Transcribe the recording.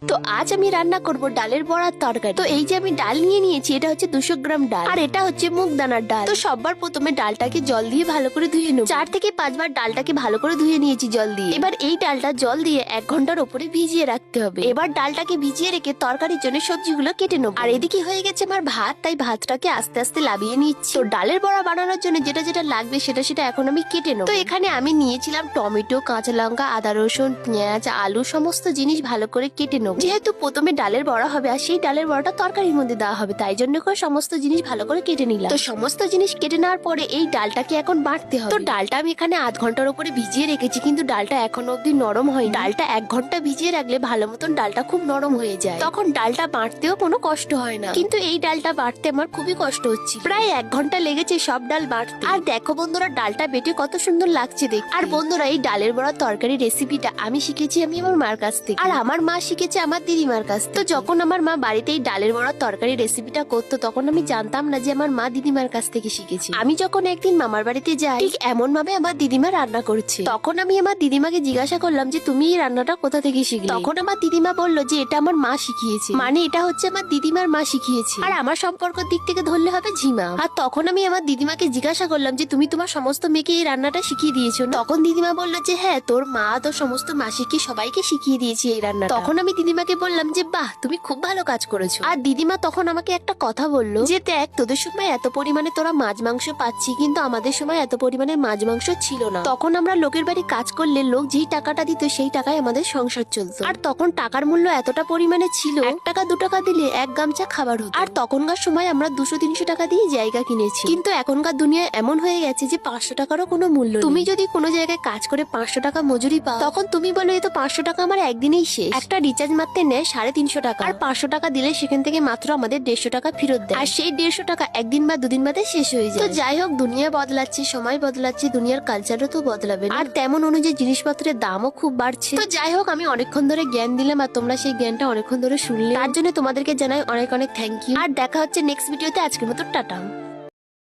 তো আজ আমি রান্না করব ডালের বড়ার তরকারি। তো এই যে আমি ডাল নিয়ে নিয়েছি, এটা হচ্ছে 200 গ্রাম ডাল, আর এটা হচ্ছে মুগ দানার ডাল। তো সবার প্রথমে ডালটাকে জল দিয়ে ভালো করে ধুয়ে নেব। 4 থেকে 5 বার ডালটাকে ভালো করে ধুয়ে নিয়েছি জল দিয়ে। এবার এই ডালটা জল দিয়ে 1 ঘন্টার উপরে ভিজিয়ে রাখতে হবে। এবার ডালটাকে ভিজিয়ে রেখে তরকারির জন্য সবজিগুলো কেটে নেব। আর এদিকে হয়ে গেছে আমার ভাত, তাই ভাতটাকে আস্তে আস্তে লাভিয়ে নিচ্ছি। তো ডালের বড়া বানানোর জন্য যেটা যেটা লাগবে সেটা এখন আমি কেটে নেব। তো এখানে আমি নিয়েছিলাম টমেটো, কাঁচা লঙ্কা, আদা রসুন, পেঁয়াজ, আলু, সমস্ত জিনিস ভালো করে কেটে নেব। যেহেতু প্রথমে ডালের বড়া হবে আর সেই ডালের বড়াটা তরকারির মধ্যে দেওয়া হবে, তাই জন্য করে সমস্ত জিনিস ভালো করে কেটে নিলাম। তো সমস্ত জিনিস কেটে নেওয়ার পরে এই ডালটাকে এখন বাটতে হবে। তো ডালটা আমি এখানে আধ ঘন্টার উপরে ভিজিয়ে রেখেছি, কিন্তু ডালটা এখনো অব্দি নরম হয়নি। ডালটা 1 ঘন্টা ভিজিয়ে রাখলে ভালো মতন ডালটা খুব নরম হয়ে যায়, তখন ডালটা বাটতেও কোনো কষ্ট হয় না। কিন্তু এই ডালটা বাটতে আমার খুবই কষ্ট হচ্ছে, প্রায় 1 ঘন্টা লেগেছে সব ডাল বাটতে। আর দেখো বন্ধুরা, ডালটা বেটে কত সুন্দর লাগছে দেখতে। আর বন্ধুরা, এই ডালের বড়া তরকারি রেসিপিটা আমি শিখেছি আমি আমার মার কাছ থেকে, আর আমার মা শিখেছে আমার দিদিমার কাছ থেকে। তো যখন আমার মা বাড়িতে এই ডালের বড়া তরকারি রেসিপিটা করতো, তখন আমি জানতাম না যে আমার মা দিদিমার কাছ থেকে শিখেছি। আমি যখন একদিন মামার বাড়িতে যাই, ঠিক এমন ভাবে আমার দিদিমা রান্না করছে। তখন আমি আমার দিদিমাকে জিজ্ঞাসা করলাম যে তুমি এই রান্নাটা কোথা থেকে শিখলে। তখন আমার দিদিমা বললো যে এটা আমার মা শিখিয়েছে, মানে এটা হচ্ছে আমার দিদিমার মা শিখিয়েছে। আর আমার সম্পর্কের দিক থেকে ধরলে হবে ঝিমা। আর তখন আমি আমার দিদিমাকে জিজ্ঞাসা করলাম যে তুমি তোমার সমস্ত মেয়েকে এই রান্নাটা শিখিয়ে দিয়েছো না? তখন দিদিমা বললো যে হ্যাঁ, তোর মা তোর সমস্ত মাসিকে সবাইকে শিখিয়ে দিয়েছে এই রান্না। তখন আমি দিদিমাকে বললাম যে বাহ, তুমি খুব ভালো কাজ করেছো। আর দিদিমা তখন আমাকে একটা কথা বললো যে দেখ, তোদের সময় এত পরিমাণে তোরা মাছ মাংস পাচ্ছি, কিন্তু আমাদের সময় এত পরিমাণে মাছ মাংস ছিল না। তখন আমরা লোকের বাড়ি কাজ করলে লোক যেই টাকাটা দিত সেই টাকায় আমাদের সংসার চলতো। আর তখন টাকার মূল্য এতটা পরিমাণে ছিল, 1 টাকা 2 টাকা দিলে 1 গামছা খাবার হতো। আর তখনকার সময় আমরা 200-300 টাকা দিয়ে জায়গা কিনেছি। কিন্তু এখনকার দুনিয়ায় এমন হয়ে গেছে যে 500 টাকারও কোনো মূল্য নেই। তুমি যদি কোনো জায়গায় কাজ করে 500 টাকা মজুরি পাও, তখন তুমি বলো এই তো 500 টাকা আমার একদিনেই শেষ। একটা রিচার্জ মারতে নেয় 350 টাকা, আর 500 টাকা দিলে সেখান থেকে মাত্র আমাদের 150 টাকা ফেরত দেয়। আর সেই 150 টাকা একদিন বা দুদিন বাদে শেষ হয়ে যায়। তো যাই হোক, দুনিয়া বদলাচ্ছে, সময় বদলাচ্ছে, দুনিয়ার কালচারও তো বদলাবে, আর তেমন অনুযায়ী জিনিসপত্রের দামও খুব বাড়ছে। তো যাই হোক, আমি অনেকক্ষণ ধরে জ্ঞান দিলাম আর তোমরা সেই জ্ঞানটা অনেকক্ষণ ধরে শুনলে, তার জন্য তোমাদেরকে জানাই অনেক অনেক থ্যাংক ইউ। আর দেখা হচ্ছে নেক্সট ভিডিওতে। আজকের মতো টাটা।